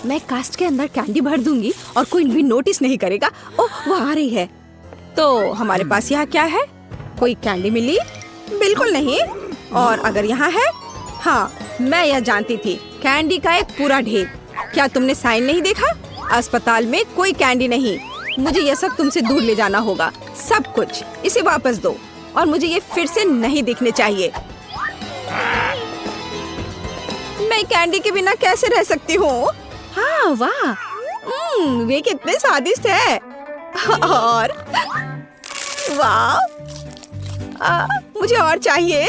मैं कास्ट के अंदर कैंडी भर दूंगी और कोई भी नोटिस नहीं करेगा। ओह, वो आ रही है। तो हमारे पास यहाँ क्या है? कोई कैंडी मिली? बिल्कुल नहीं। और अगर यहाँ है? हाँ, मैं यह जानती थी। कैंडी का एक पूरा ढेर। क्या तुमने साइन नहीं देखा? अस्पताल में कोई कैंडी नहीं। मुझे यह सब तुमसे दूर ले जाना होगा। सब कुछ इसे वापस दो और मुझे ये फिर से नहीं दिखने चाहिए। मैं कैंडी के बिना कैसे रह सकती हूँ? हाँ, वाह, वे कितने स्वादिष्ट है। और वाह, मुझे और चाहिए।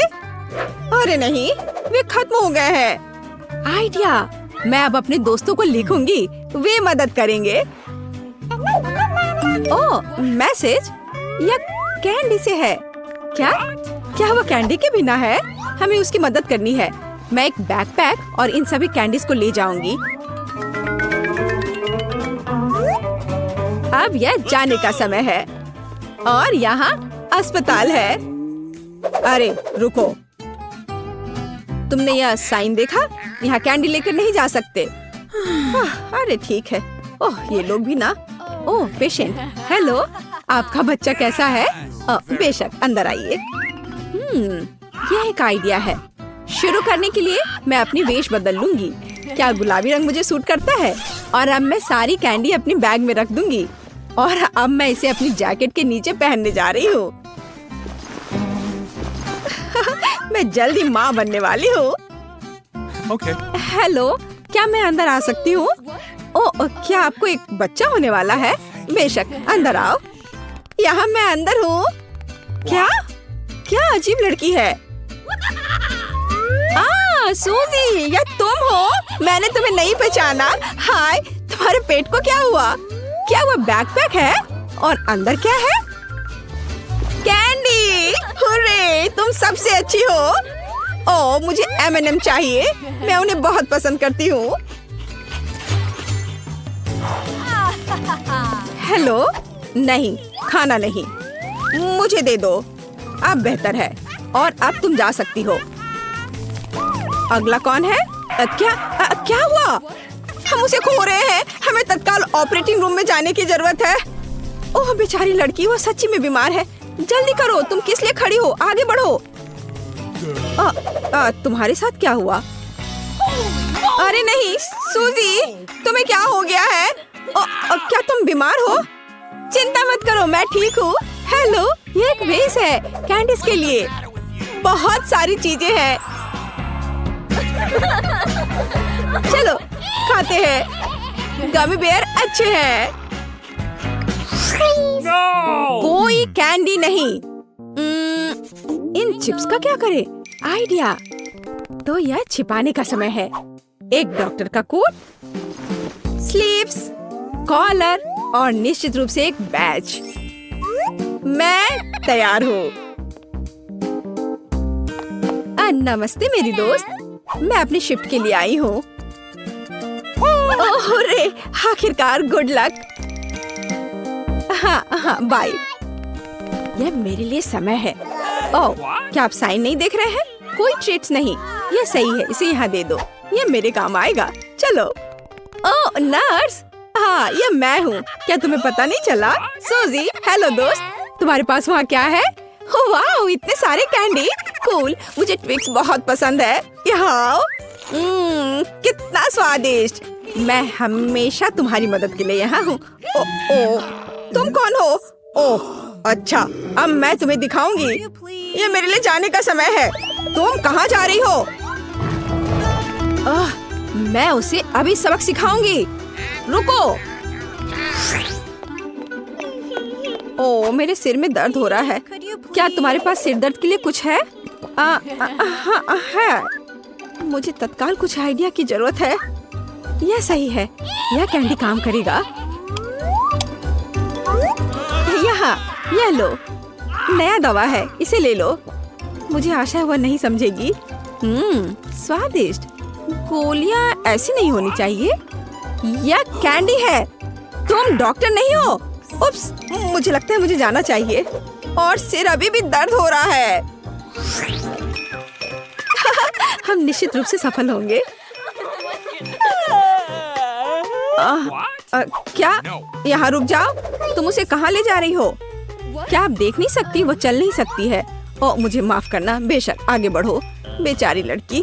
अरे नहीं, वे खत्म हो गए हैं। आइडिया, मैं अब अपने दोस्तों को लिखूंगी, वे मदद करेंगे। ओह, मैसेज, यह कैंडी से है। क्या वो कैंडी के बिना है? हमें उसकी मदद करनी है। मैं एक बैकपैक और इन सभी कैंडीज को ले जाऊंगी। अब यह जाने का समय है और यहाँ अस्पताल है। अरे रुको, तुमने यह साइन देखा? यहाँ कैंडी लेकर नहीं जा सकते। अरे ठीक है। ओह, ये लोग भी ना। ओह, पेशेंट, हेलो, आपका बच्चा कैसा है? बेशक, अंदर आइए। यह एक आइडिया है। शुरू करने के लिए मैं अपनी वेश बदल लूंगी। क्या गुलाबी रंग मुझे सूट करता है? और अब मैं सारी कैंडी अपनी बैग में रख दूंगी और अब मैं इसे अपनी जैकेट के नीचे पहनने जा रही हूँ। मैं जल्दी माँ बनने वाली हूँ। Okay. हेलो, क्या मैं अंदर आ सकती हूँ? ओह, क्या आपको एक बच्चा होने वाला है? बेशक, अंदर आओ। यहाँ मैं अंदर हूँ। क्या अजीब लड़की है। सूजी, यह तुम हो? मैंने तुम्हें नहीं पहचाना। हाय, तुम्हारे पेट को क्या हुआ? क्या वो बैकपैक है? और अंदर क्या है? कैंडी! हुर्रे, तुम सबसे अच्छी हो। ओह, मुझे M&M चाहिए। मैं उन्हें बहुत पसंद करती हूँ। हेलो, नहीं, खाना नहीं, मुझे दे दो। अब बेहतर है और अब तुम जा सकती हो। अगला कौन है? क्या हुआ? हम उसे खो रहे हैं। हमें तत्काल ऑपरेटिंग रूम में जाने की जरूरत है। ओह, बेचारी लड़की, वो सच्ची में बीमार है। जल्दी करो, तुम किस लिए खड़ी हो? आगे बढ़ो। तुम्हारे साथ क्या हुआ? अरे नहीं, सूजी, तुम्हें क्या हो गया है? क्या तुम बीमार हो? चिंता मत करो, मैं ठीक हूँ। हेलो, ये एक वेस है कैंडीज के लिए। बहुत सारी चीजें हैं। चलो खाते हैं। गमी बेयर अच्छे हैं। कोई कैंडी नहीं। इन चिप्स का क्या करे? आइडिया, तो यह छिपाने का समय है। एक डॉक्टर का कोट, स्लीव्स, कॉलर और निश्चित रूप से एक बैज। मैं तैयार हूँ। नमस्ते मेरी दोस्त, मैं अपनी शिफ्ट के लिए आई हूँ। ओह रे, आखिरकार, गुड लक। हाँ, बाय। यह मेरे लिए समय है। ओह, क्या आप साइन नहीं देख रहे हैं? कोई ट्रीट्स नहीं। यह सही है, इसे यहाँ दे दो। यह मेरे काम आएगा। चलो। ओह नर्स, हाँ, यह मैं हूँ। क्या तुम्हें पता नहीं चला? सूजी, हेलो दोस्त, तुम्हारे पास वहाँ क्या है? वाह, इतने सारे कैंडी। कूल, मुझे ट्विक्स बहुत पसंद है। यहाँ कितना स्वादिष्ट। मैं हमेशा तुम्हारी मदद के लिए यहाँ हूँ। ओह, तुम कौन हो? ओह अच्छा, अब मैं तुम्हें दिखाऊंगी। ये मेरे लिए जाने का समय है। तुम कहाँ जा रही हो? मैं उसे अभी सबक सिखाऊंगी। रुको। ओह, मेरे सिर में दर्द हो रहा है। क्या तुम्हारे पास सिर दर्द के लिए कुछ है? है। मुझे तत्काल कुछ आइडिया की जरूरत है। यह सही है, यह कैंडी काम करेगा। यहाँ, यह लो, नया दवा है, इसे ले लो। मुझे आशा है वह नहीं समझेगी। स्वादिष्ट। गोलियां ऐसी नहीं होनी चाहिए। यह कैंडी है। तुम डॉक्टर नहीं हो। उप्स, मुझे लगता है मुझे जाना चाहिए और सिर अभी भी दर्द हो रहा है। हम निश्चित रूप से सफल होंगे। क्या? यहाँ रुक जाओ। तुम उसे कहाँ ले जा रही हो? क्या आप देख नहीं सकती? वो चल नहीं सकती है। ओ, मुझे माफ करना। बेशक, आगे बढ़ो। बेचारी लड़की।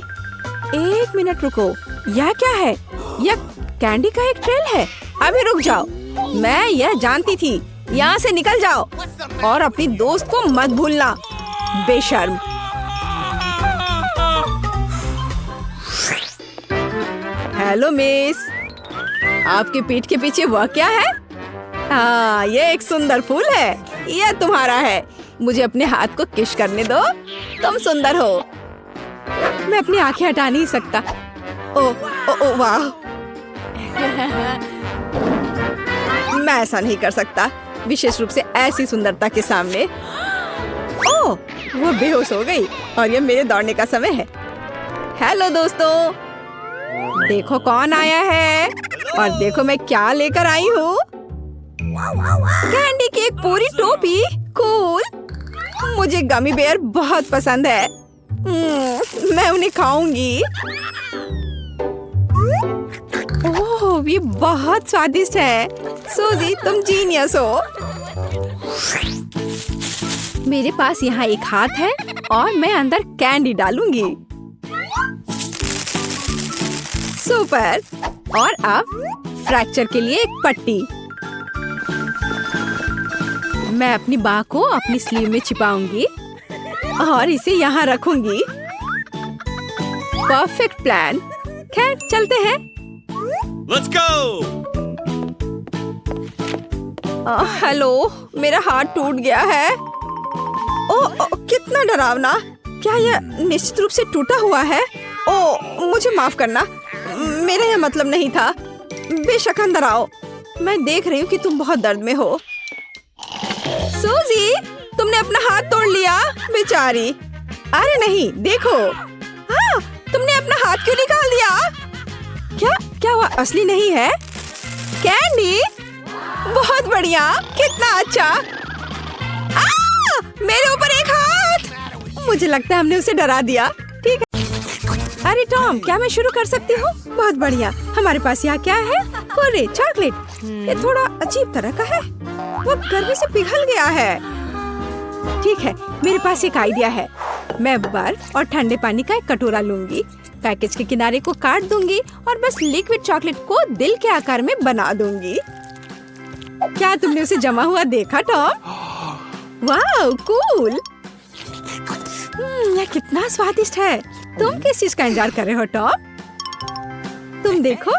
1 मिनट रुको। यह क्या है? यह कैंडी का एक ट्रेल है। अभी रुक जाओ। मैं यह जानती थी। यहाँ से निकल जाओ और अपनी दोस्त को मत भूलना, बेशर्म। हेलो मिस, आपके पीठ के पीछे वह क्या है? हाँ, ये एक सुंदर फूल है। यह तुम्हारा है। मुझे अपने हाथ को किस करने दो। तुम सुंदर हो। मैं अपनी आंखें हटा नहीं सकता। ओ वाह। मैं ऐसा नहीं कर सकता, विशेष रूप से ऐसी सुंदरता के सामने। ओह, वो बेहोश हो गई और ये मेरे दौड़ने का समय है। हेलो दोस्तों, देखो कौन आया है और देखो मैं क्या लेकर आई हूँ। कैंडी की एक पूरी टोपी। कूल। मुझे गमी बेयर बहुत पसंद है। मैं उन्हें खाऊंगी। ओह, ये बहुत स्वादिष्ट है। सूजी, तुम जीनियस हो। मेरे पास यहाँ एक हाथ है और मैं अंदर कैंडी डालूंगी। सुपर। और अब फ्रैक्चर के लिए एक पट्टी। मैं अपनी बाह को अपनी स्लीव में छिपाऊंगी और इसे यहाँ रखूंगी। Perfect plan. खैर, चलते हैं। Let's go! हेलो, मेरा हाथ टूट गया है। ओह, कितना डरावना। क्या यह निश्चित रूप से टूटा हुआ है? ओह, मुझे माफ करना। मेरा यह मतलब नहीं था। बेशक, अंदर आओ। मैं देख रही हूँ कि तुम बहुत दर्द में हो। सूजी, तुमने अपना हाथ तोड़ लिया। बेचारी। अरे नहीं, देखो। हाँ, तुमने अपना हाथ क्यों निकाल दिया? क्या वह असली नहीं है? कैंडी, बहुत बढ़िया। कितना अच्छा। मेरे ऊपर एक हाथ। मुझे लगता है हमने उसे डरा दिया। ठीक है। अरे टॉम, क्या मैं शुरू कर सकती हूँ? बहुत बढ़िया। हमारे पास यहाँ क्या है? अरे चॉकलेट। ये थोड़ा अजीब तरह का है। वो गर्मी से पिघल गया है। ठीक है, मेरे पास एक आइडिया है। मैं बर्फ और ठंडे पानी का एक कटोरा लूंगी, पैकेज के किनारे को काट दूंगी और बस लिक्विड चॉकलेट को दिल के आकार में बना दूंगी। क्या तुमने उसे जमा हुआ देखा टॉम? वाह, कूल। यह कितना स्वादिष्ट है। तुम किस चीज का इंतजार कर रहे हो टॉम? तुम देखो।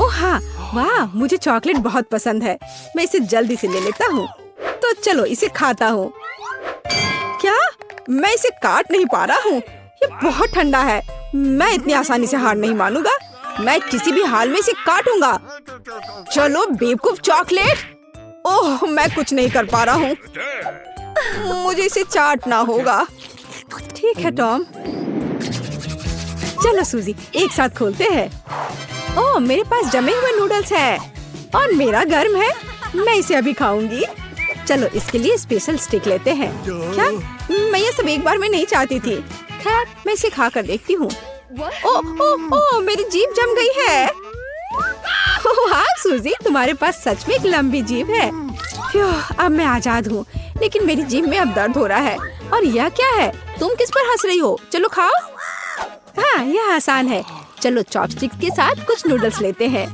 ओह हाँ, वाह, मुझे चॉकलेट बहुत पसंद है। मैं इसे जल्दी से ले लेता हूँ। तो चलो इसे खाता हूँ। क्या? मैं इसे काट नहीं पा रहा हूँ। ये बहुत ठंडा है। मैं इतनी आसानी से हार नहीं मानूंगा। मैं किसी भी हाल में इसे काटूंगा। चलो बेवकूफ चॉकलेट। ओह, मैं कुछ नहीं कर पा रहा हूँ। मुझे इसे चाटना होगा। ठीक है टॉम। चलो सूजी, एक साथ खोलते हैं। ओह, मेरे पास जमे हुए नूडल्स हैं और मेरा गर्म है। मैं इसे अभी खाऊंगी। चलो इसके लिए स्पेशल स्टिक लेते हैं। क्या? मैं ये सब एक बार में नहीं चाहती थी। खैर, मैं इसे खा कर देखती हूँ। ओह, मेरी जीभ जम गई है। ओह हाँ सूजी, तुम्हारे पास सच में एक लंबी जीभ है। अब मैं आजाद हूँ, लेकिन मेरी जीभ में अब दर्द हो रहा है। और यह क्या है? तुम किस पर हंस रही हो? चलो खाओ। हाँ, यह आसान है। चलो चॉपस्टिक के साथ कुछ नूडल्स लेते हैं।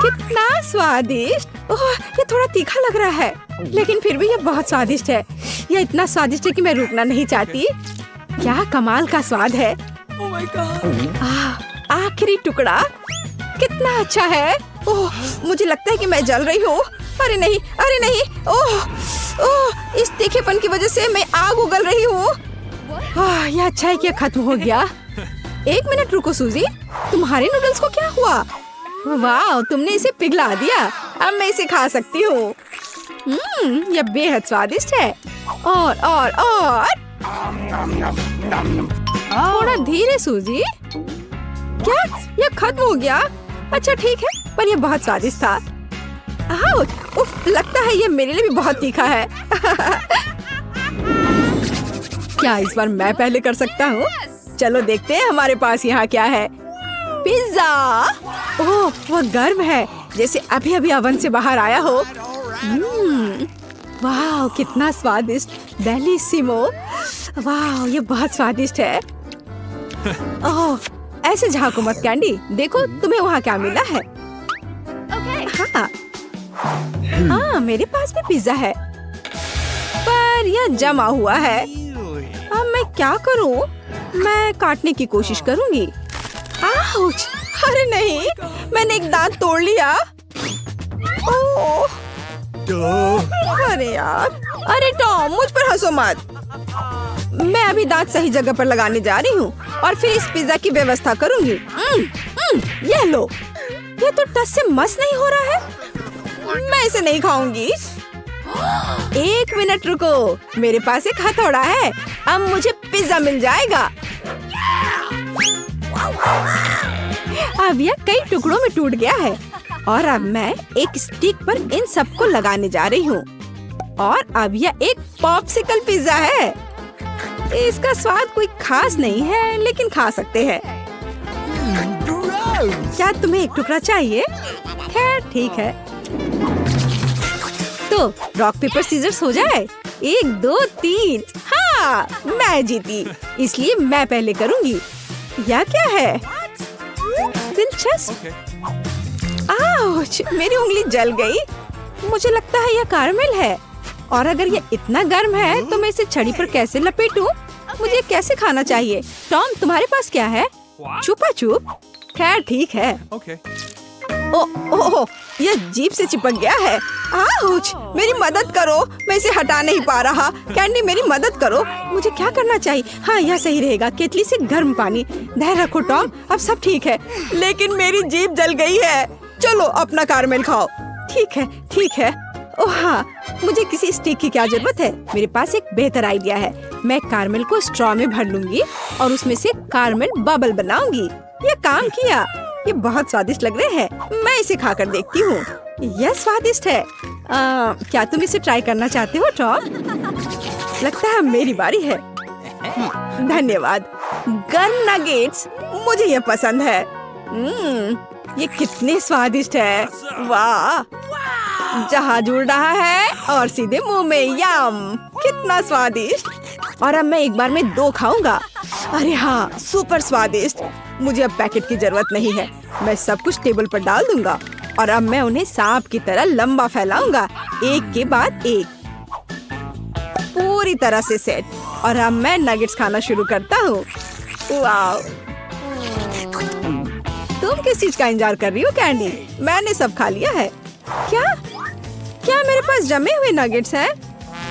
कितना स्वादिष्ट। ओह, ये थोड़ा तीखा लग रहा है, लेकिन फिर भी यह बहुत स्वादिष्ट है। यह इतना स्वादिष्ट है कि मैं रुकना नहीं चाहती। क्या कमाल का स्वाद है। आखिरी टुकड़ा कितना अच्छा है। ओह, मुझे लगता है कि मैं जल रही हूँ। अरे नहीं, अरे नहीं। ओह, इस तीखेपन की वजह से मैं आग उगल रही हूँ। यह अच्छा है कि यह खत्म हो गया। 1 मिनट रुको सूजी, तुम्हारे नूडल्स को क्या हुआ? वाह, तुमने इसे पिघला दिया। अब मैं इसे खा सकती हूँ। यह बेहद स्वादिष्ट है। और थोड़ा धीरे सूजी। क्या यह खत्म हो गया? अच्छा ठीक है, पर यह बहुत स्वादिष्ट था। उफ, लगता है यह मेरे लिए भी बहुत तीखा है। क्या इस बार मैं पहले कर सकता हूँ? चलो देखते हैं हमारे पास यहाँ क्या है। पिज्जा। ओह, ओह, वो गर्म है, जैसे अभी अभी ओवन से बाहर आया हो। वाह, कितना स्वादिष्ट, बेलिसिमो। वाह, ये बहुत स्वादिष्ट है। ओह, ऐसे झांको मत कैंडी, देखो तुम्हें वहाँ क्या मिला है। हाँ हाँ, मेरे पास भी पिज्जा है, पर यह जमा हुआ है। अब मैं क्या करूँ? मैं काटने की कोशिश करूँगी। आउच! अरे नहीं, मैंने एक दांत तोड़ लिया। ओह, अरे यार, अरे टॉम, मुझ पर हंसो मत। मैं अभी दांत सही जगह पर लगाने जा रही हूँ और फिर इस पिज्जा की व्यवस्था करूँगी। ये लो, ये तो टस से मस नहीं हो रहा है। मैं इसे नहीं खाऊंगी। एक मिनट रुको, मेरे पास एक हथौड़ा है, अब मुझे पिज्जा मिल जाएगा। अब यह कई टुकड़ों में टूट गया है और अब मैं एक स्टिक पर इन सबको लगाने जा रही हूँ। और अब यह एक पॉप्सिकल पिज्जा है। इसका स्वाद कोई खास नहीं है, लेकिन खा सकते हैं। क्या तुम्हें एक टुकड़ा चाहिए? खैर ठीक है, तो रॉक पेपर सीजर्स हो जाए। 1 2 3। हाँ, मैं जीती, इसलिए मैं पहले करूँगी। यह क्या है? दिलचस्प। आउच! मेरी उंगली जल गई। मुझे लगता है यह कारमेल है, और अगर यह इतना गर्म है तो मैं इसे छड़ी पर कैसे लपेटूं? मुझे कैसे खाना चाहिए? टॉम, तुम्हारे पास क्या है? छुपा छुप? खैर ठीक है। ओह, यह जीभ से चिपक गया है। आउच! मेरी मदद करो, मैं इसे हटा नहीं पा रहा। कैंडी, मेरी मदद करो। मुझे क्या करना चाहिए? हाँ, यह सही रहेगा। केतली से गर्म पानी। धैर्य रखो टॉम, अब सब ठीक है। लेकिन मेरी जीभ जल गई है। चलो अपना कारमेल खाओ। ठीक है, ठीक है। ओह हाँ, मुझे किसी स्टिक की क्या जरूरत है? मेरे पास एक बेहतर आइडिया है। मैं कारमेल को स्ट्रॉ में भर लूंगी और उसमें से कारमेल बबल बनाऊंगी। ये काम किया। ये बहुत स्वादिष्ट लग रहे हैं। मैं इसे खाकर देखती हूँ। यह स्वादिष्ट है। क्या तुम इसे ट्राई करना चाहते हो टॉम? लगता है मेरी बारी है। धन्यवाद। गर्म नगेट्स, मुझे ये पसंद है। ये कितने स्वादिष्ट है। वाह, जहाज उड़ रहा है और सीधे मुंह में। यम, कितना स्वादिष्ट। और अब मैं एक बार में 2 खाऊंगा। अरे हाँ, सुपर स्वादिष्ट। मुझे अब पैकेट की जरूरत नहीं है। मैं सब कुछ टेबल पर डाल दूंगा और अब मैं उन्हें सांप की तरह लंबा फैलाऊंगा, एक के बाद एक, पूरी तरह से सेट। और अब मैं नगेट्स खाना शुरू करता हूँ। वाह, तुम किस चीज का इंतजार कर रही हो कैंडी? मैंने सब खा लिया है। क्या मेरे पास जमे हुए नगेट्स हैं?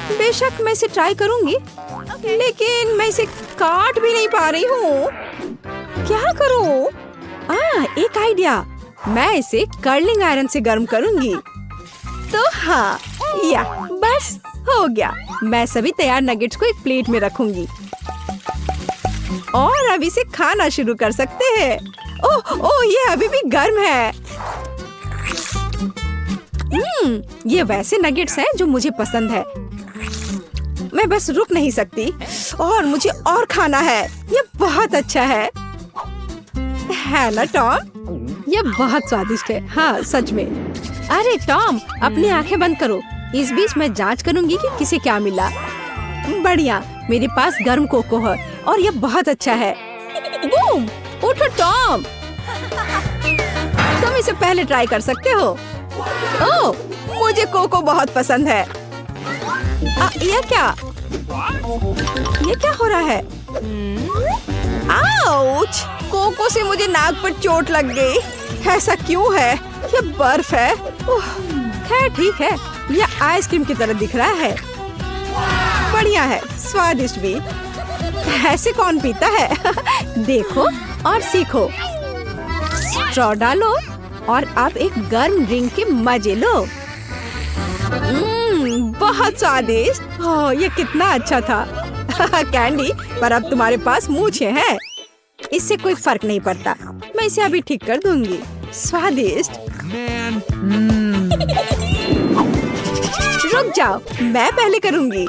बेशक मैं इसे ट्राई करूंगी, लेकिन मैं इसे काट भी नहीं पा रही हूँ। क्या करूँ? एक आइडिया। मैं इसे कर्लिंग आयरन से गर्म करूंगी। तो हाँ, या बस हो गया। मैं सभी तैयार नगेट्स को एक प्लेट में रखूंगी और अब इसे खाना शुरू कर सकते हैं। ओह, ये अभी भी गर्म है। ये वैसे नगेट्स हैं जो मुझे पसंद है। मैं बस रुक नहीं सकती और मुझे और खाना है। ये बहुत अच्छा है ना टॉम? ये बहुत स्वादिष्ट है। हाँ, सच में। अरे टॉम, अपनी आंखें बंद करो। इस बीच मैं जांच करूंगी कि किसे क्या मिला। बढ़िया, मेरे पास गर्म कोको है और ये बहुत अच्छा है। बूम! उठो टॉम, तुम इसे पहले ट्राई कर सकते हो। ओह, मुझे कोको बहुत पसंद है। ये क्या हो रहा है? आउच! कोको से मुझे नाक पर चोट लग गई। ऐसा क्यों है? ये बर्फ है। खैर ठीक है, यह आइसक्रीम की तरह दिख रहा है। बढ़िया है, स्वादिष्ट भी। ऐसे कौन पीता है? देखो और सीखो। स्ट्रॉ डालो और अब एक गर्म ड्रिंक के मजे लो। बहुत स्वादिष्ट। ये कितना अच्छा था। कैंडी, पर अब तुम्हारे पास मूछें हैं। इससे कोई फर्क नहीं पड़ता। मैं इसे अभी ठीक कर दूंगी। स्वादिष्ट। रुक जाओ, मैं पहले करूंगी।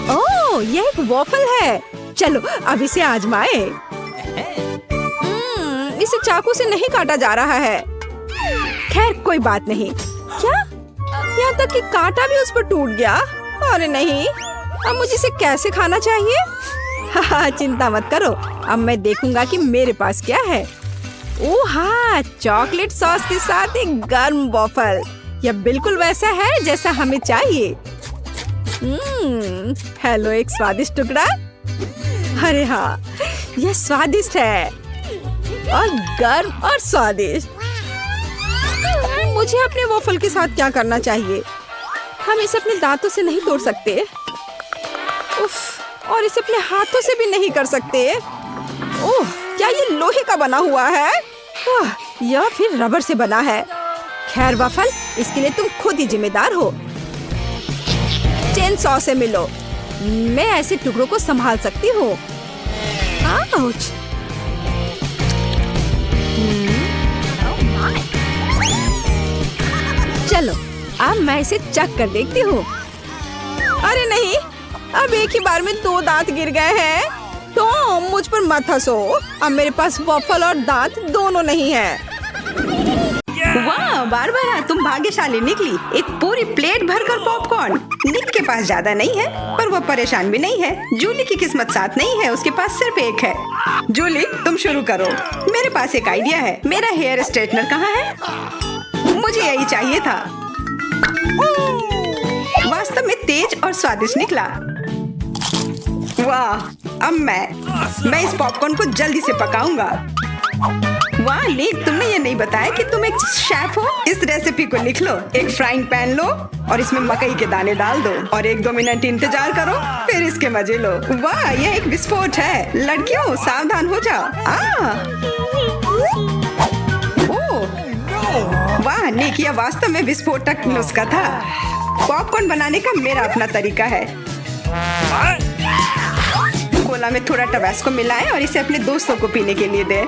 ओह, यह एक वॉफल है। चलो अब इसे आजमाए। इसे चाकू से नहीं काटा जा रहा है। खैर कोई बात नहीं। क्या? यहाँ तक कि कांटा भी उस पर टूट गया। अरे नहीं, अब मुझे इसे कैसे खाना चाहिए? हाँ, चिंता मत करो, अब मैं देखूंगा कि मेरे पास क्या है। ओह हाँ, चॉकलेट सॉस के साथ एक गर्म वॉफल। यह बिल्कुल वैसा है जैसा हमें चाहिए। हेलो, एक स्वादिष्ट टुकड़ा। अरे हाँ, यह स्वादिष्ट है और गर्म और स्वादिष्ट। मुझे अपने वॉफल के साथ क्या करना चाहिए? हम इसे अपने दांतों से नहीं तोड़ सकते। उफ, और इसे अपने हाथों से भी नहीं कर सकते। ओह, क्या ये लोहे का बना हुआ है? या फिर रबर से बना है? खैर वॉफल, इसके लिए तुम खुद ही जिम्मेदार हो। चेन सॉ से मिलो, मैं ऐसे टुकड़ों को संभाल सकती हूँ। आउच! चलो, अब मैं इसे चख कर देखती हूँ। अरे नहीं, अब एक ही बार में 2 दांत गिर गए हैं। तो मुझ पर मत हंसो, अब मेरे पास वॉफल और दांत दोनों नहीं है। वाह बारबरा, तुम भाग्यशाली निकली। एक पूरी प्लेट भरकर पॉपकॉर्न। निक के पास ज्यादा नहीं है, पर वो परेशान भी नहीं है। जूली की किस्मत साथ नहीं है, उसके पास सिर्फ एक है। जूली, तुम शुरू करो। मेरे पास एक आइडिया है। मेरा हेयर स्ट्रेटनर कहाँ है? मुझे यही चाहिए था। वास्तव में तेज और स्वादिष्ट निकला। वाह, अब मैं इस पॉपकॉर्न को जल्दी से पकाऊंगा। वाह निक, तुमने ये नहीं बताया कि तुम एक शेफ हो। इस रेसिपी को लिख लो। एक फ्राइंग पैन लो और इसमें मकई के दाने डाल दो और 1-2 मिनट इंतजार करो, फिर इसके मजे लो। वाह, यह एक विस्फोट है। लड़कियों, सावधान हो जाओ। वाह निक, यह वास्तव में विस्फोटक नुस्खा था। पॉपकॉर्न बनाने का मेरा अपना तरीका है। कोला में थोड़ा टबास्को मिलाएं और इसे अपने दोस्तों को पीने के लिए दें।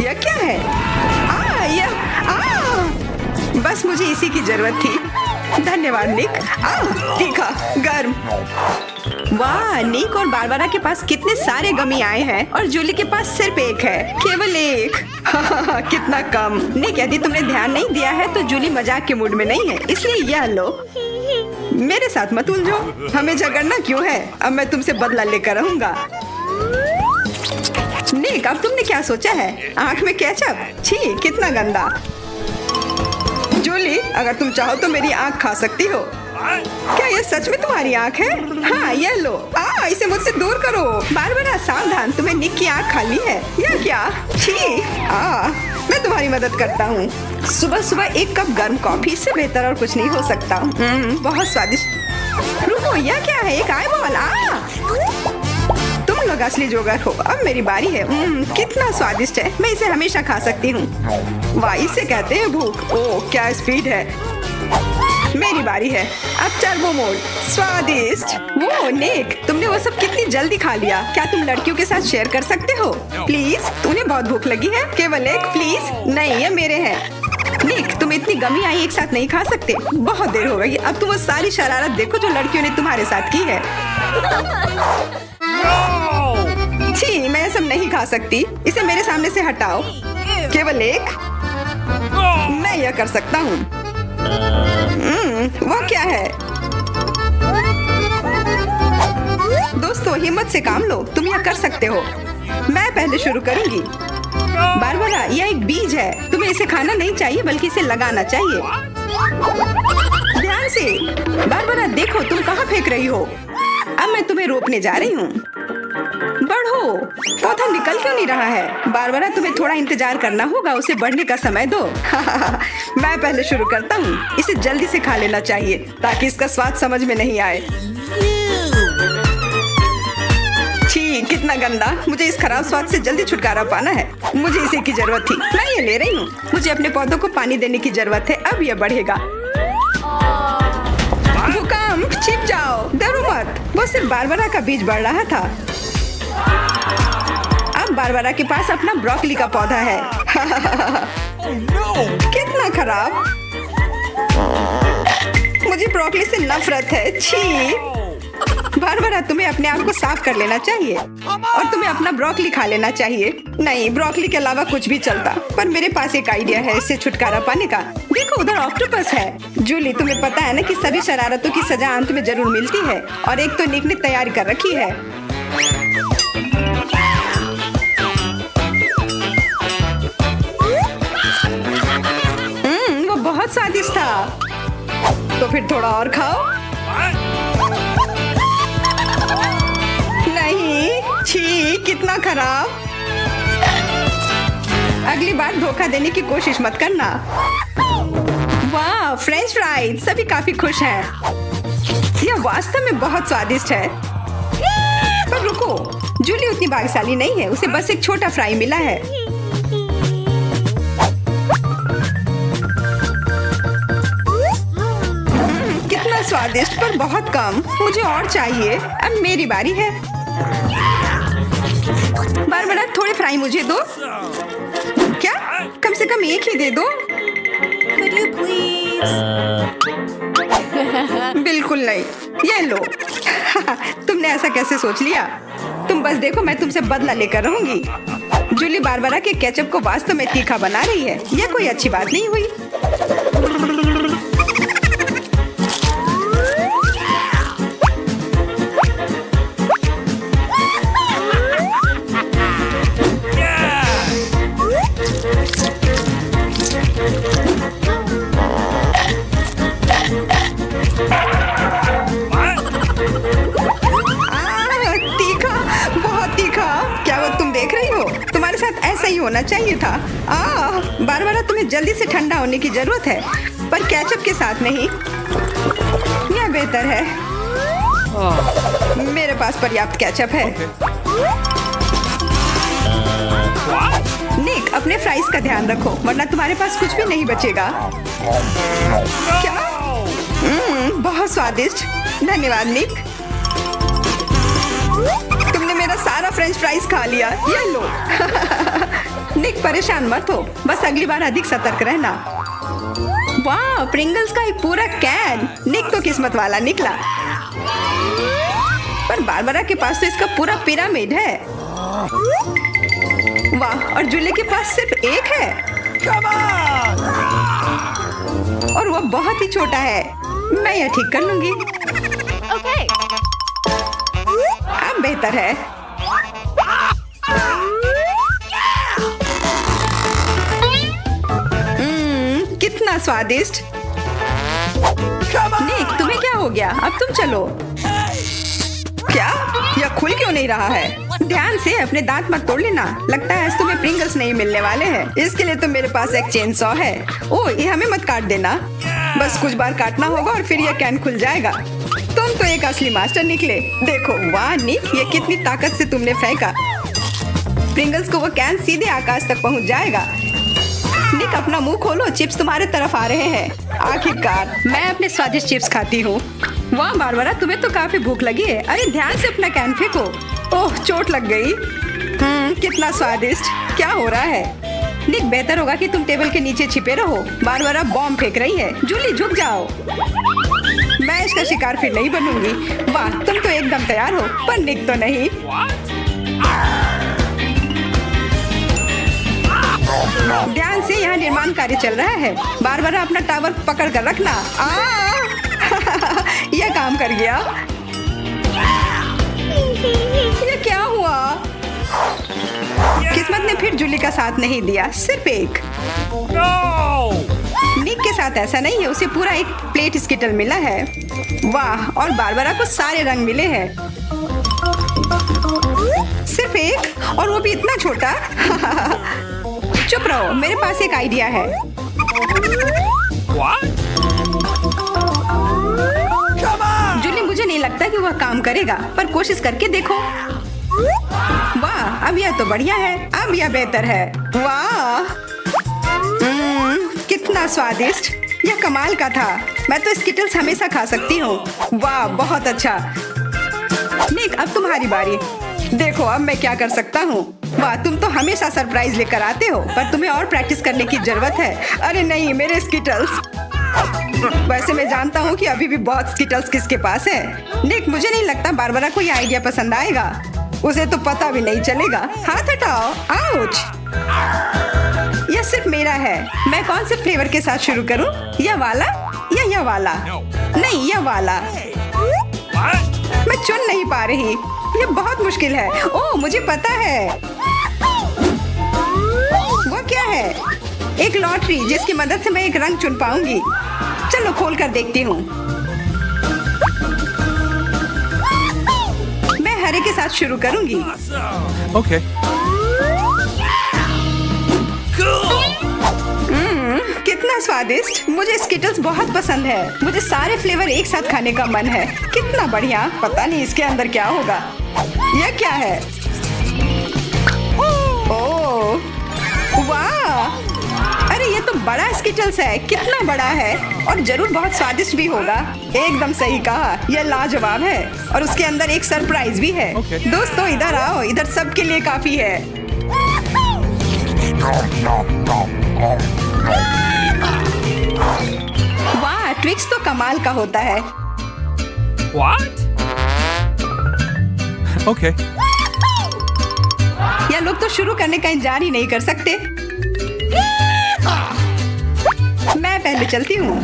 यह क्या है? बस मुझे इसी की जरूरत थी। धन्यवाद निक। तीखा, गर्म। वाह, निक और बारबरा के पास कितने सारे गमी आए हैं और जूली के पास सिर्फ एक है। केवल एक। कितना कम। निक, यदि तुमने ध्यान नहीं दिया है तो जूली मजाक के मूड में नहीं है, इसलिए यह लो। मेरे साथ मत उलझो। हमें झगड़ना क्यों है? अब मैं तुमसे बदला लेकर रहूंगा। निक, अब तुमने क्या सोचा है? आँख में केचप? छी, कितना गंदा। जूली, अगर तुम चाहो तो मेरी आँख खा सकती हो। क्या यह सच में तुम्हारी आँख है? हाँ, यह लो। इसे मुझसे दूर करो। बारबरा, सावधान, तुम्हें निक की आँख खाली है। यह क्या? छी। मैं तुम्हारी मदद करता हूँ। सुबह सुबह 1 कप गर्म कॉफी, इससे बेहतर और कुछ नहीं हो सकता। बहुत स्वादिष्ट। रुको, यह क्या है? एक आईबॉल। तुम लोग असली जोगर हो। अब मेरी बारी है। कितना स्वादिष्ट है। मैं इसे हमेशा खा सकती हूँ। वाह, इसे कहते हैं भूख। ओह, क्या स्पीड है। मेरी बारी है। अब टर्बो मोड। स्वादिष्ट। वो निक, तुमने वो सब कितनी जल्दी खा लिया। क्या तुम लड़कियों के साथ शेयर कर सकते हो? प्लीज, तुम्हें बहुत भूख लगी है। केवल एक, प्लीज। नहीं, ये मेरे हैं। निक, तुम इतनी गमी आई एक साथ नहीं खा सकते। बहुत देर हो गई। अब तुम वो सारी शरारत देखो जो लड़कियों ने तुम्हारे साथ की है। छी, मैं सब नहीं खा सकती। इसे मेरे सामने से हटाओ। केवल एक। मैं यह कर सकता हूँ। वह क्या है? दोस्तों, हिम्मत से काम लो। तुम यह कर सकते हो। मैं पहले शुरू करूंगी। बारबरा, यह एक बीज है। तुम्हें इसे खाना नहीं चाहिए, बल्कि इसे लगाना चाहिए। ध्यान से। बारबरा, देखो तुम कहाँ फेंक रही हो। अब मैं तुम्हें रोकने जा रही हूँ। बढ़ो। पौधा निकल क्यों नहीं रहा है? बारबरा, तुम्हें थोड़ा इंतजार करना होगा। उसे बढ़ने का समय दो। मैं पहले शुरू करता हूँ। इसे जल्दी से खा लेना चाहिए ताकि इसका स्वाद समझ में नहीं आए। छी, कितना गंदा। मुझे इस खराब स्वाद से जल्दी छुटकारा पाना है। मुझे इसी की जरूरत थी। मैं ये ले रही हूँ। मुझे अपने पौधों को पानी देने की जरूरत है। अब यह बढ़ेगा। भूकंप, छिप जाओ। डरो मत। वो सिर्फ बारबरा का बीज बढ़ रहा था। अब बारबरा के पास अपना ब्रोकली का पौधा है। कितना खराब। मुझे ब्रोकली से नफरत है। छी। बारबरा, तुम्हें अपने आप को साफ कर लेना चाहिए और तुम्हें अपना ब्रोकली खा लेना चाहिए। नहीं, ब्रोकली के अलावा कुछ भी चलता, पर मेरे पास एक आइडिया है इससे छुटकारा पाने का। देखो, उधर ऑक्टोपस है। जूली, तुम्हें पता है ना कि सभी शरारतों की सजा अंत में जरूर मिलती है, और एक तो निक ने तैयारी कर रखी है। वो बहुत स्वादिष्ट था। तो फिर थोड़ा और खाओ। नहीं, छी, कितना खराब। अगली बार धोखा देने की कोशिश मत करना। वाह, फ्रेंच फ्राइज, सभी काफी खुश हैं। यह वास्तव में बहुत स्वादिष्ट है। पर रुको, जूली उतनी भाग्यशाली नहीं है, उसे बस एक छोटा फ्राई मिला है। कितना स्वादिष्ट, पर बहुत कम। मुझे और चाहिए। अब मेरी बारी है। बारबरा, थोड़े फ्राई मुझे दो। क्या? कम से कम एक ही दे दो। Could you please? बिल्कुल नहीं, ये लो। तुमने ऐसा कैसे सोच लिया? तुम बस देखो, मैं तुमसे बदला लेकर रहूंगी। जूली बारबरा के केचप को वास्तव में तीखा बना रही है। यह कोई अच्छी बात नहीं हुई। ऐसा ही होना चाहिए था। बारबरा, तुम्हें जल्दी से ठंडा होने की जरूरत है, पर केचप के साथ नहीं। यह बेहतर है। मेरे पास पर्याप्त केचप है। निक, अपने फ्राइज का ध्यान रखो, वरना तुम्हारे पास कुछ भी नहीं बचेगा। क्या? बहुत स्वादिष्ट। धन्यवाद निक। तुमने मेरा सारा फ्रेंच फ्राइज खा लिया। ये लो। निक, परेशान मत हो, बस अगली बार अधिक सतर्क रहना। वाह, प्रिंगल्स का एक पूरा कैन। निक तो किस्मत वाला निकला। पर बारबरा के पास तो इसका पूरा पिरामिड है। वाह, और जूली के पास सिर्फ एक है। और वह बहुत ही छोटा है। मैं यह ठीक कर लूंगी। Okay. अब बेहतर है। कितना स्वादिष्ट। निक, तुम्हें क्या हो गया? अब तुम चलो। क्या? यह खुल क्यों नहीं रहा है? ध्यान से, अपने दांत मत तोड़ लेना। लगता है आज तुम्हें प्रिंगल्स नहीं मिलने वाले हैं। इसके लिए तो मेरे पास एक चेन सॉ है। ओह, ये हमें मत काट देना। बस कुछ बार काटना होगा और फिर यह कैन खुल जाएगा। तुम तो एक असली मास्टर निकले। देखो, वाह निक, ये कितनी ताकत से तुमने फेंका। प्रिंगल्स को वो कैन सीधे आकाश तक पहुंच जाएगा। निक, अपना मुंह खोलो, चिप्स तुम्हारे तरफ आ रहे हैं। आखिरकार मैं अपने स्वादिष्ट चिप्स खाती हूँ। वाह बारबरा, तुम्हें तो काफी भूख लगी है। अरे ध्यान से अपना कैन फेंको। ओह, चोट लग गई। कितना स्वादिष्ट। क्या हो रहा है? निक, बेहतर होगा कि तुम टेबल के नीचे छिपे रहो। बारबरा बॉम्ब फेंक रही है। जूली, झुक जाओ। मैं इसका शिकार फिर नहीं बनूंगी। वाह, तुम तो एकदम तैयार हो, पर निक तो नहीं। ध्यान से, यहाँ निर्माण कार्य चल रहा है। बारबरा, अपना टावर पकड़ कर रखना। यह काम कर गया। ये क्या हुआ? किस्मत ने फिर जूली का साथ नहीं दिया, सिर्फ एक। निक के साथ ऐसा नहीं है, उसे पूरा एक प्लेट स्किटल मिला है। वाह, और बारबरा को सारे रंग मिले हैं। सिर्फ एक, और वो भी इतना छोटा। चुप रहो, मेरे पास एक आइडिया है। जूली, मुझे नहीं लगता कि वह काम करेगा, पर कोशिश करके देखो। वाह, अब यह तो बढ़िया है। अब यह बेहतर है। वाह, कितना स्वादिष्ट। यह कमाल का था। मैं तो स्किटल्स हमेशा खा सकती हूँ। वाह, बहुत अच्छा। निक, अब तुम्हारी बारी। देखो अब मैं क्या कर सकता हूँ। वाह, तुम तो हमेशा सरप्राइज लेकर आते हो, पर तुम्हें और प्रैक्टिस करने की जरूरत है। अरे नहीं, मेरे स्किटल्स। वैसे मैं जानता हूँ कि अभी भी बहुत स्किटल्स किसके पास है। निक, मुझे नहीं लगता बारबरा को ये आइडिया पसंद आएगा। उसे तो पता भी नहीं चलेगा। हाथ हटाओ। आउच! यह सिर्फ मेरा है। मैं कौन से फ्लेवर के साथ शुरू करूँ? यह वाला या यह वाला? नहीं, यह वाला। मैं चुन नहीं पा रही। यह बहुत मुश्किल है। ओह, मुझे पता है। वो क्या है? एक लॉटरी जिसकी मदद से मैं एक रंग चुन पाऊंगी। चलो खोल कर देखती हूँ। मैं हरे के साथ शुरू करूंगी। Okay. कितना स्वादिष्ट। मुझे स्किटल्स बहुत पसंद है। मुझे सारे फ्लेवर एक साथ खाने का मन है। कितना बढ़िया। पता नहीं इसके अंदर क्या होगा। यह क्या है? ओह, वाह! अरे ये तो बड़ा स्किटल्स है। कितना बड़ा है और जरूर बहुत स्वादिष्ट भी होगा। एकदम सही कहा। यह लाजवाब है और उसके अंदर एक सरप्राइज भी है। Okay. दोस्तों इधर आओ। इधर सबके लिए काफी है। वाह, ट्विक्स तो कमाल का होता है। What? Okay. यह लोग तो शुरू करने का इंतजार ही नहीं कर सकते। मैं पहले चलती हूँ।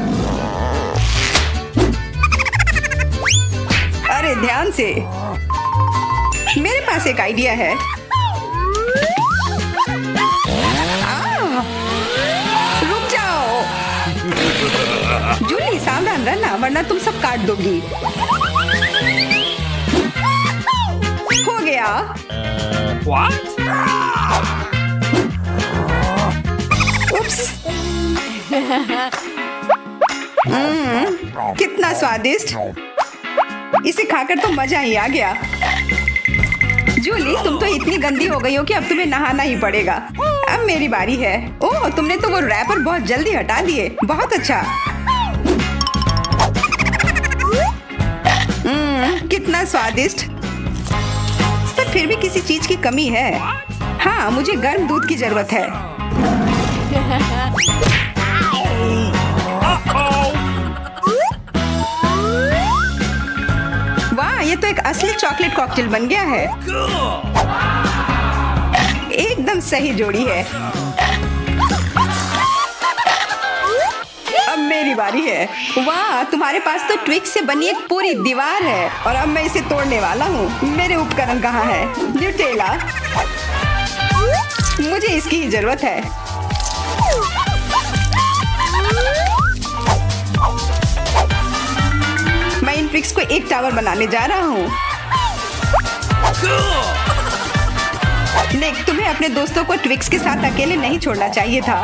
अरे ध्यान से। मेरे पास एक आइडिया है। रुक जाओ। जूली, सावधान रहना वरना तुम सब काट दोगी। हो गया। What? उप्स। कितना स्वादिष्ट। इसे खाकर तो मजा ही आ गया। जूली, तुम तो इतनी गंदी हो गई हो कि अब तुम्हें नहाना ही पड़ेगा। अब मेरी बारी है। ओह, तुमने तो वो रैपर बहुत जल्दी हटा दिए। बहुत अच्छा। कितना स्वादिष्ट। पर फिर भी किसी चीज की कमी है। हाँ, मुझे गर्म दूध की जरूरत है। वाह, ये तो एक असली चॉकलेट कॉकटेल बन गया है। एकदम सही जोड़ी है। अब मेरी बारी है। वाह, तुम्हारे पास तो ट्विक्स से बनी एक पूरी दीवार है और अब मैं इसे तोड़ने वाला हूँ। मेरे उपकरण कहाँ है? न्यूटेला। मुझे इसकी ही जरूरत है। मैं इन ट्विक्स को एक टावर बनाने जा रहा हूँ। निक, तुम्हें अपने दोस्तों को ट्विक्स के साथ अकेले नहीं छोड़ना चाहिए था।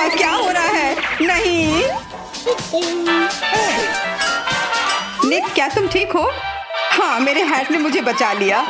क्या हो रहा है? नहीं। निक, क्या तुम ठीक हो? हाँ, मेरे हैट ने मुझे बचा लिया।